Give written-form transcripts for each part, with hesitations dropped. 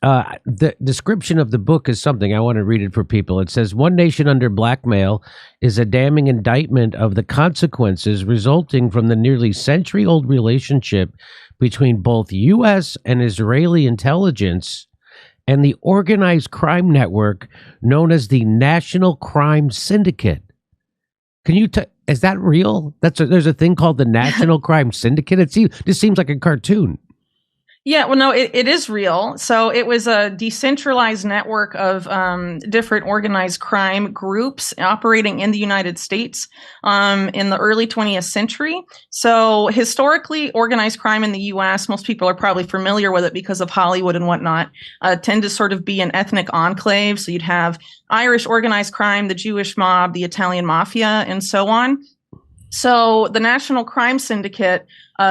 The description of the book is something I want to read it for people. It says, "One nation under blackmail is a damning indictment of the consequences resulting from the nearly century-old relationship between both U.S. and Israeli intelligence and the organized crime network known as the National Crime Syndicate." Can you is that real? There's a thing called the National Crime Syndicate. This seems like a cartoon. Yeah, well, no, it is real. So it was a decentralized network of different organized crime groups operating in the United States in the early 20th century. So historically, organized crime in the U.S., most people are probably familiar with it because of Hollywood and whatnot, tend to sort of be an ethnic enclave. So you'd have Irish organized crime, the Jewish mob, the Italian Mafia, and so on. So the National Crime Syndicate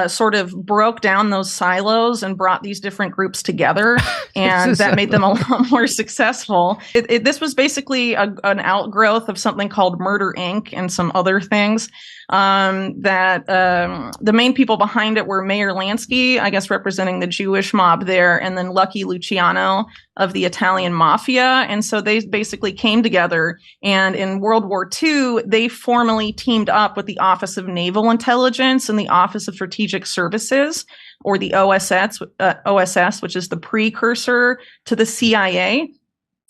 sort of broke down those silos and brought these different groups together, and that made them a lot more successful. This was basically an outgrowth of something called Murder Inc. and some other things. The main people behind it were Mayor Lansky, I guess representing the Jewish mob there, and then Lucky Luciano of the Italian Mafia. And so they basically came together, and in World War II, they formally teamed up with the Office of Naval Intelligence and the Office of Strategic Services, or the OSS, which is the precursor to the CIA.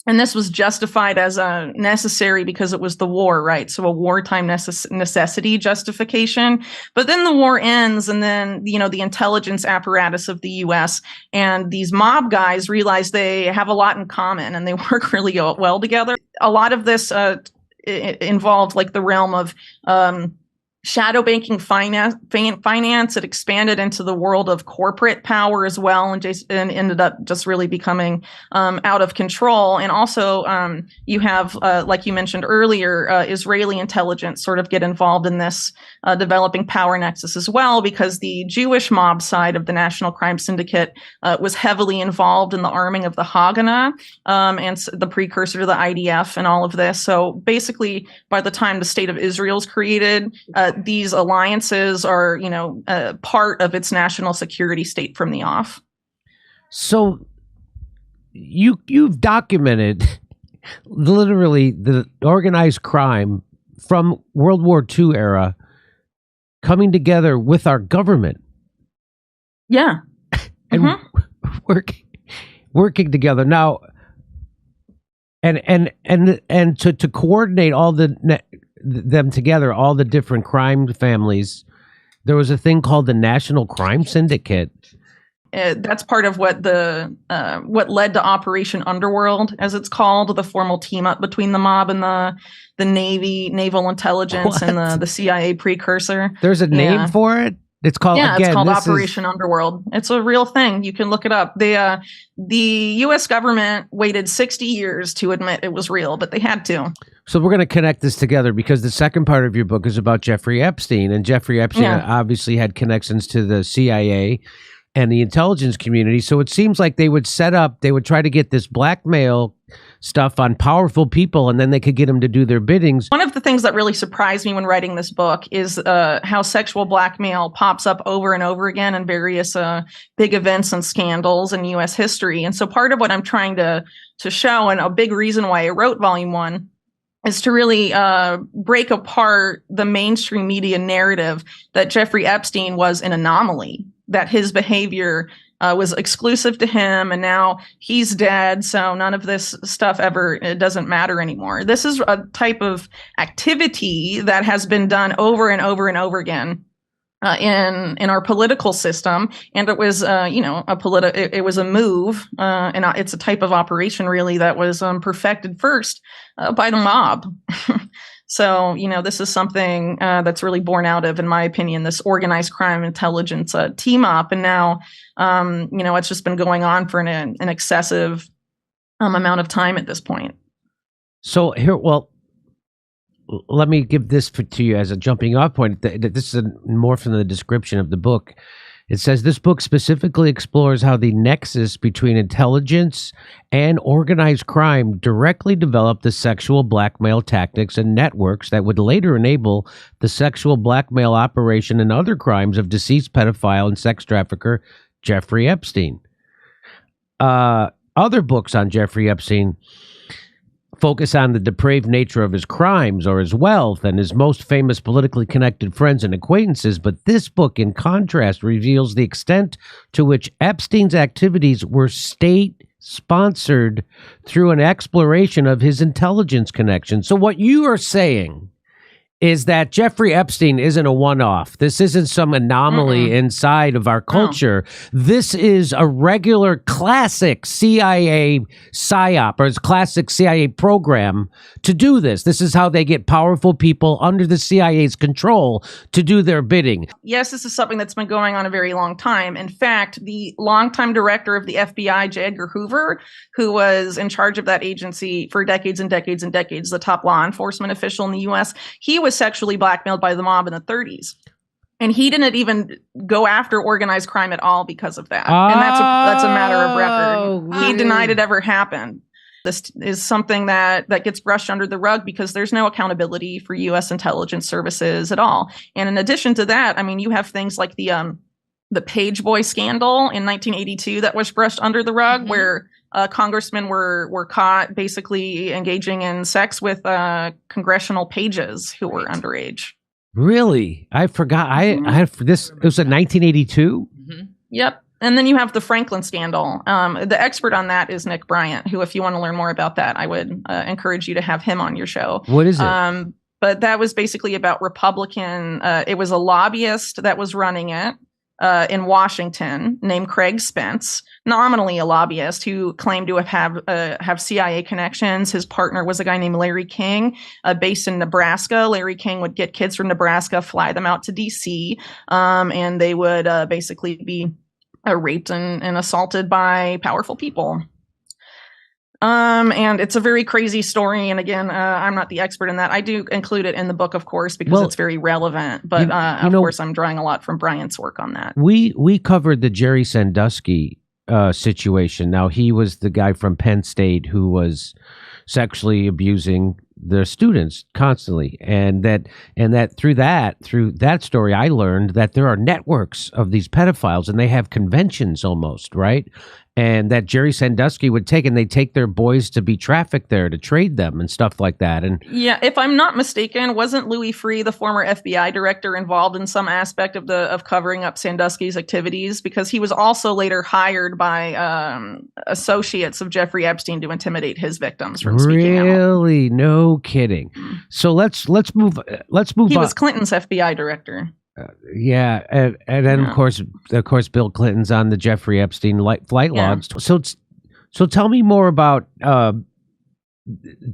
And this was justified as necessary because it was the war, right? So a wartime necessity justification. But then the war ends, and then, the intelligence apparatus of the U.S. and these mob guys realize they have a lot in common and they work really well together. A lot of this involved like the realm of shadow banking finance. It expanded into the world of corporate power as well, and ended up just really becoming out of control. And also, you have, like you mentioned earlier, Israeli intelligence sort of get involved in this developing power nexus as well, because the Jewish mob side of the National Crime Syndicate was heavily involved in the arming of the Haganah and the precursor to the IDF and all of this. So basically, by the time the State of Israel is created, these alliances are, part of its national security state from the off. So you've documented literally the organized crime from World War II era coming together with our government. Yeah. And working together now, and to coordinate all them together, all the different crime families. There was a thing called the National Crime Syndicate. That's part of what what led to Operation Underworld, as it's called, the formal team up between the mob and the Navy, naval intelligence, and the CIA precursor. There's a name for it. It's called Operation Underworld. It's a real thing. You can look it up. The U.S. government waited 60 years to admit it was real, but they had to. So we're going to connect this together because the second part of your book is about Jeffrey Epstein, and Jeffrey Epstein obviously had connections to the CIA and the intelligence community. So it seems like they would try to get this blackmail stuff on powerful people, and then they could get them to do their biddings. One of the things that really surprised me when writing this book is how sexual blackmail pops up over and over again in various big events and scandals in U.S. history. And so part of what I'm trying to show, and a big reason why I wrote Volume 1, is to really break apart the mainstream media narrative that Jeffrey Epstein was an anomaly, that his behavior was exclusive to him, and now he's dead, so none of this stuff it doesn't matter anymore. This is a type of activity that has been done over and over and over again in our political system, and it was it was a move, and it's a type of operation really that was perfected first by the mob. So, this is something that's really born out of, in my opinion, this organized crime intelligence team up. And now, it's just been going on for an excessive amount of time at this point. So here, let me give this to you as a jumping off point. This is more from the description of the book. It says this book specifically explores how the nexus between intelligence and organized crime directly developed the sexual blackmail tactics and networks that would later enable the sexual blackmail operation and other crimes of deceased pedophile and sex trafficker Jeffrey Epstein. Other books on Jeffrey Epstein focus on the depraved nature of his crimes or his wealth and his most famous politically connected friends and acquaintances. But this book, in contrast, reveals the extent to which Epstein's activities were state-sponsored through an exploration of his intelligence connections. So what you are saying is that Jeffrey Epstein isn't a one-off. This isn't some anomaly inside of our culture. This is a regular classic CIA psyop, or classic CIA program to do this. This is how they get powerful people under the CIA's control to do their bidding. Yes, this is something that's been going on a very long time. In fact, the longtime director of the FBI, J. Edgar Hoover, who was in charge of that agency for decades and decades and decades, the top law enforcement official in the U.S., he was sexually blackmailed by the mob in the 30s. And he didn't even go after organized crime at all because of that. And that's a matter of record. He denied it ever happened. This is something that gets brushed under the rug because there's no accountability for U.S. intelligence services at all. And in addition to that, I mean, you have things like the Page Boy scandal in 1982 that was brushed under the rug, where congressmen were caught basically engaging in sex with congressional pages who were underage. Really? I forgot. I had this. It was in 1982. Yep. And then you have the Franklin scandal. The expert on that is Nick Bryant, who, if you want to learn more about that, I would encourage you to have him on your show. What is it? But that was basically about Republican. It was a lobbyist that was running it in Washington named Craig Spence, nominally a lobbyist who claimed to have CIA connections. His partner was a guy named Larry King, based in Nebraska. Larry King would get kids from Nebraska, fly them out to D.C., and they would basically be raped and assaulted by powerful people. And it's a very crazy story. And again, I'm not the expert in that. I do include it in the book, of course, because it's very relevant. But of course, I'm drawing a lot from Bryant's work on that. We covered the Jerry Sandusky situation. Now, he was the guy from Penn State who was sexually abusing the students constantly, and that through that story, I learned that there are networks of these pedophiles, and they have conventions almost, right? And that Jerry Sandusky would take their boys to be trafficked there to trade them and stuff like that. And yeah, if I'm not mistaken, wasn't Louis Freeh, the former FBI director, involved in some aspect of covering up Sandusky's activities? Because he was also later hired by associates of Jeffrey Epstein to intimidate his victims from speaking out. Really? No kidding. So let's move He on. was Clinton's FBI director. Yeah, and then of course, Bill Clinton's on the Jeffrey Epstein flight logs. So tell me more about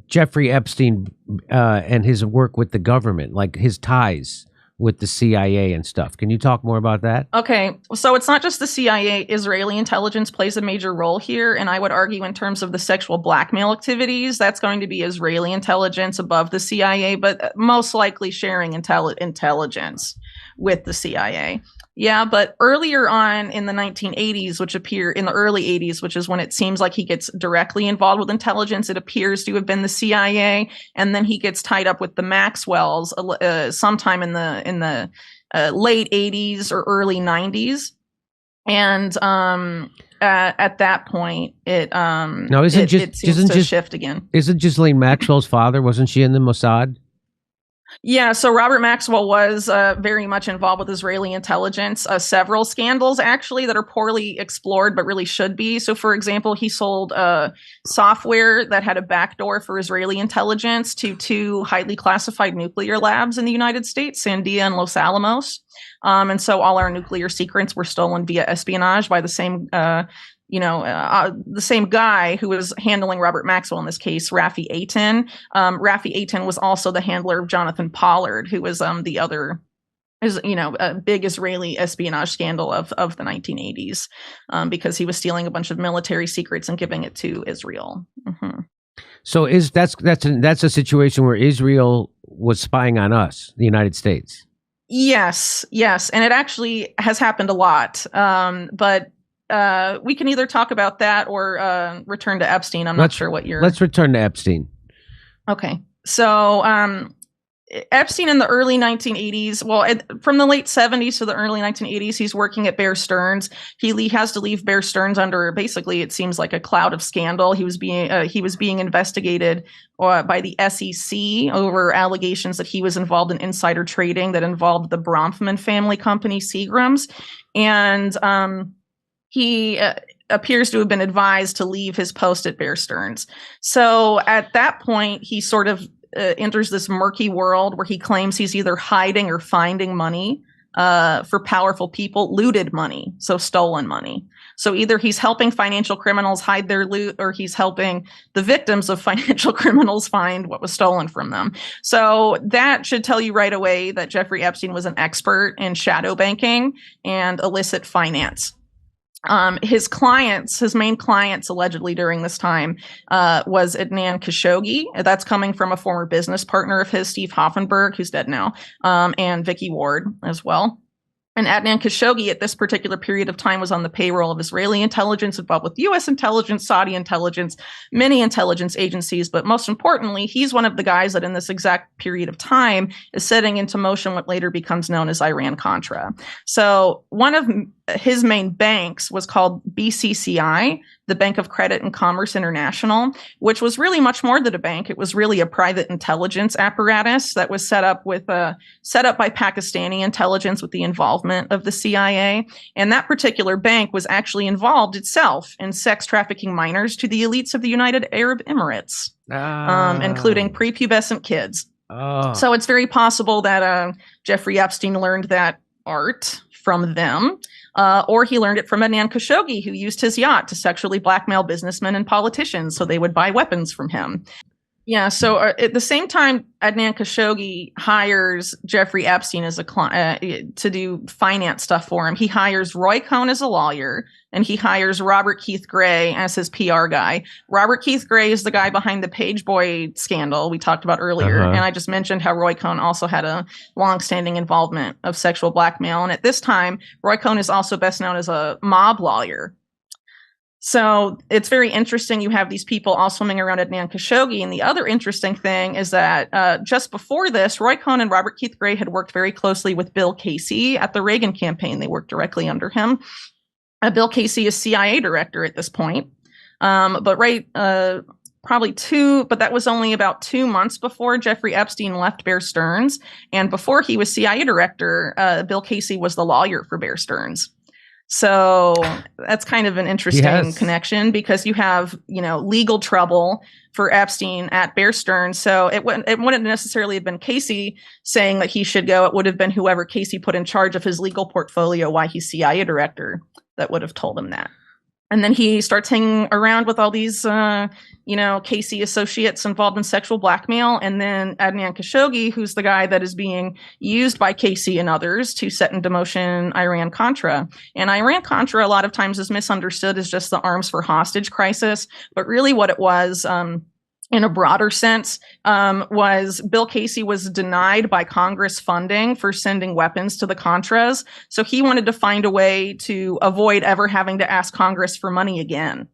Jeffrey Epstein and his work with the government, like his ties with the CIA and stuff. Can you talk more about that? Okay, so it's not just the CIA. Israeli intelligence plays a major role here, and I would argue in terms of the sexual blackmail activities, that's going to be Israeli intelligence above the CIA, but most likely sharing intelligence with the CIA. Yeah, but earlier on in the 1980s, in the early 80s, which is when it seems like he gets directly involved with intelligence, it appears to have been the CIA, and then he gets tied up with the Maxwells sometime in the late 80s or early 90s, and at that point, it seems to shift again. Isn't Ghislaine Maxwell's father? Wasn't she in the Mossad? Yeah, so Robert Maxwell was very much involved with Israeli intelligence. Several scandals, actually, that are poorly explored, but really should be. So, for example, he sold software that had a backdoor for Israeli intelligence to two highly classified nuclear labs in the United States, Sandia and Los Alamos. And so all our nuclear secrets were stolen via espionage by the same the same guy who was handling Robert Maxwell in this case, Rafi Eitan. Rafi Eitan was also the handler of Jonathan Pollard, who was the other, a big Israeli espionage scandal of the 1980s, because he was stealing a bunch of military secrets and giving it to Israel. Mm-hmm. So that's a situation where Israel was spying on us, the United States. Yes, and it actually has happened a lot, but. We can either talk about that or return to Epstein. I'm not sure what you're... Let's return to Epstein. Okay. So Epstein in the early 1980s, from the late 70s to the early 1980s, he's working at Bear Stearns. He has to leave Bear Stearns under, basically, it seems like a cloud of scandal. He was being investigated by the SEC over allegations that he was involved in insider trading that involved the Bronfman family company, Seagram's. And he appears to have been advised to leave his post at Bear Stearns. So at that point, he sort of enters this murky world where he claims he's either hiding or finding money for powerful people, looted money, so stolen money. So either he's helping financial criminals hide their loot, or he's helping the victims of financial criminals find what was stolen from them. So that should tell you right away that Jeffrey Epstein was an expert in shadow banking and illicit finance. His main clients allegedly during this time was Adnan Khashoggi. That's coming from a former business partner of his, Steve Hoffenberg, who's dead now, and Vicky Ward as well. And Adnan Khashoggi at this particular period of time was on the payroll of Israeli intelligence, involved with U.S. intelligence, Saudi intelligence, many intelligence agencies. But most importantly, he's one of the guys that in this exact period of time is setting into motion what later becomes known as Iran-Contra. So one of his main banks was called BCCI, the Bank of Credit and Commerce International, which was really much more than a bank. It was really a private intelligence apparatus that was set up by Pakistani intelligence with the involvement of the CIA. And that particular bank was actually involved itself in sex trafficking minors to the elites of the United Arab Emirates, including prepubescent kids. So it's very possible that Jeffrey Epstein learned that art from them. Or he learned it from Adnan Khashoggi, who used his yacht to sexually blackmail businessmen and politicians so they would buy weapons from him. Yeah, so at the same time, Adnan Khashoggi hires Jeffrey Epstein as a client to do finance stuff for him. He hires Roy Cohn as a lawyer, and he hires Robert Keith Gray as his PR guy. Robert Keith Gray is the guy behind the Pageboy scandal we talked about earlier. And I just mentioned how Roy Cohn also had a longstanding involvement of sexual blackmail. And at this time, Roy Cohn is also best known as a mob lawyer. So it's very interesting. You have these people all swimming around Adnan Khashoggi. And the other interesting thing is that just before this, Roy Cohn and Robert Keith Gray had worked very closely with Bill Casey at the Reagan campaign. They worked directly under him. Bill Casey is CIA director at this point. But that was only about 2 months before Jeffrey Epstein left Bear Stearns. And before he was CIA director, Bill Casey was the lawyer for Bear Stearns. So that's kind of an interesting connection, because you have, legal trouble for Epstein at Bear Stearns. So it wouldn't necessarily have been Casey saying that he should go. It would have been whoever Casey put in charge of his legal portfolio while he's CIA director that would have told him that. And then he starts hanging around with all these, Casey associates involved in sexual blackmail. And then Adnan Khashoggi, who's the guy that is being used by Casey and others to set into motion Iran-Contra. And Iran-Contra a lot of times is misunderstood as just the arms for hostage crisis. But really what it was, in a broader sense, was Bill Casey was denied by Congress funding for sending weapons to the Contras. So he wanted to find a way to avoid ever having to ask Congress for money again,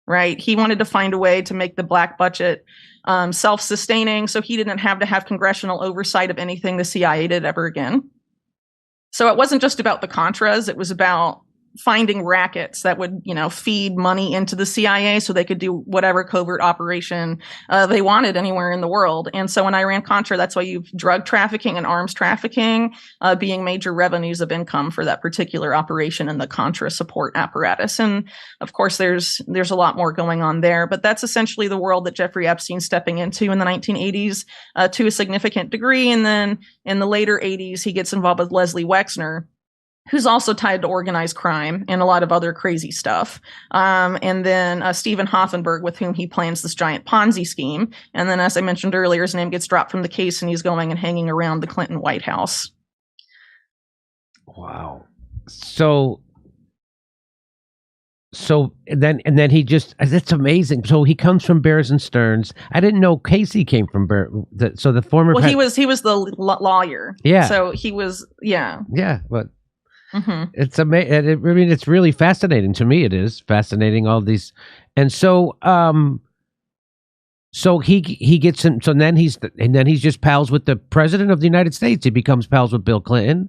right? He wanted to find a way to make the black budget self-sustaining, so he didn't have to have congressional oversight of anything the CIA did ever again. So it wasn't just about the Contras. It was about finding rackets that would, feed money into the CIA so they could do whatever covert operation they wanted anywhere in the world. And so in Iran-Contra, that's why you've drug trafficking and arms trafficking being major revenues of income for that particular operation and the Contra support apparatus. And of course, there's a lot more going on there, but that's essentially the world that Jeffrey Epstein's stepping into in the 1980s to a significant degree. And then in the later 80s, he gets involved with Leslie Wexner, who's also tied to organized crime and a lot of other crazy stuff. And then Stephen Hoffenberg, with whom he plans this giant Ponzi scheme. And then, as I mentioned earlier, his name gets dropped from the case and he's going and hanging around the Clinton White House. Wow. So then he just, that's amazing. So he comes from Bears and Stearns. I didn't know Casey came from Bear. So the former. Well, he was the lawyer. Yeah. So he was, yeah. Yeah. But it's amazing. I mean, it's really fascinating to me. It is fascinating, all these. And so So he gets in. So then he's just pals with the president of the United States. He becomes pals with Bill Clinton,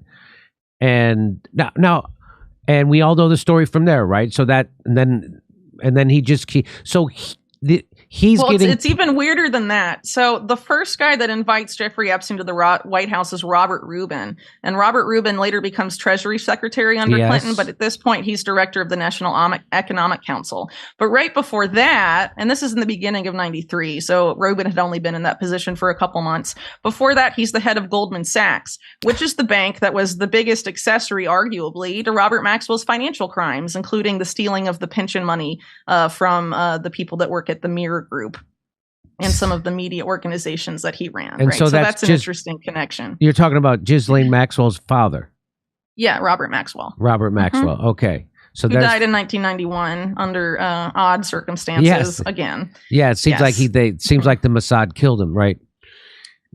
and now, and we all know the story from there, right? So that and then he just he's well, getting. It's even weirder than that. So the first guy that invites Jeffrey Epstein to the White House is Robert Rubin. And Robert Rubin later becomes Treasury Secretary under Clinton. But at this point, he's director of the National Economic Council. But right before that, and this is in the beginning of 93, so Rubin had only been in that position for a couple months. Before that, he's the head of Goldman Sachs, which is the bank that was the biggest accessory, arguably, to Robert Maxwell's financial crimes, including the stealing of the pension money from the people that work at the Mirror Group and some of the media organizations that he ran. And right? so that's an interesting connection. You're talking about Ghislaine Maxwell's father. Yeah, Robert Maxwell. Robert Maxwell. Okay. So who died in 1991 under odd circumstances. Yes. Again. Yeah, it seems like seems like the Mossad killed him, right?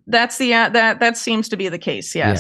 That's that seems to be the case. Yes. Yeah.